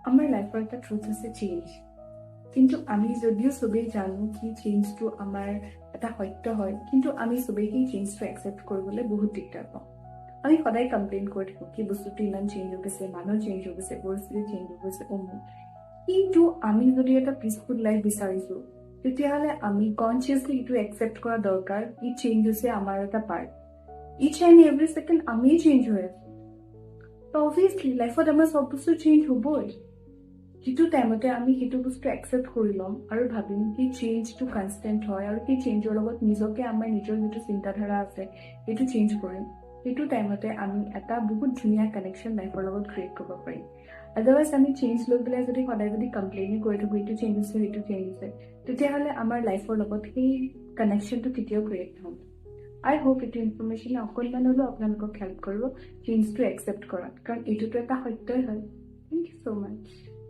আমাৰ লাইফৰ এটা ট্ৰুথ আছে চেঞ্জ, কিন্তু আমি যদিও চবেই জানো কি চেঞ্জটো আমাৰ এটা সত্য হয়, কিন্তু আমি চবেই সেই চেঞ্জটো একচেপ্ট কৰিবলৈ বহুত দিগদাৰ পাওঁ। আমি সদায় কমপ্লেইন কৰি থাকোঁ কি বস্তুটো ইমান চেঞ্জ হৈ গৈছে, মানুহ চেঞ্জ হৈ গৈছে, পৰিস্থিতি চেঞ্জ হৈ গৈছে, কিন্তু আমি যদি এটা পিচফুল লাইফ বিচাৰিছোঁ, তেতিয়াহ'লে আমি কনচিয়াছলি এইটো একচেপ্ট কৰা দৰকাৰ ই চেঞ্জ হৈছে আমাৰ এটা part. Each and every second আমি চেঞ্জ হৈ আছোঁ। অবভিয়াছলি লাইফত আমাৰ চব বস্তু চেঞ্জ হ'বই। সেইটো টাইমতে আমি সেইটো বস্তু একচেপ্ট কৰি ল'ম আৰু ভাবিম কি চেঞ্জটো কনষ্টেণ্ট হয় আৰু সেই চেঞ্জৰ লগত নিজকে আমাৰ নিজৰ যিটো চিন্তাধাৰা আছে সেইটো চেঞ্জ কৰিম। সেইটো টাইমতে আমি এটা বহুত ধুনীয়া কানেকশ্যন লাইফৰ লগত ক্ৰিয়েট কৰিব পাৰিম। আদাৰৱাইজ আমি চেঞ্জ লৈ পেলাই যদি সদায় যদি কমপ্লেইনে কৰি থাকোঁ এইটো চেঞ্জ হৈছে সেইটো চেঞ্জ হৈছে, তেতিয়াহ'লে আমাৰ লাইফৰ লগত সেই কানেকশ্যনটো কেতিয়াও ক্ৰিয়েট নহয়। আই হোপ এইটো ইনফৰমেশ্যনে অকণমান হ'লেও আপোনালোকক হেল্প কৰিব চেঞ্জটো একচেপ্ট কৰাত, কাৰণ এইটোতো এটা সত্যই হয়। Thank you so' much.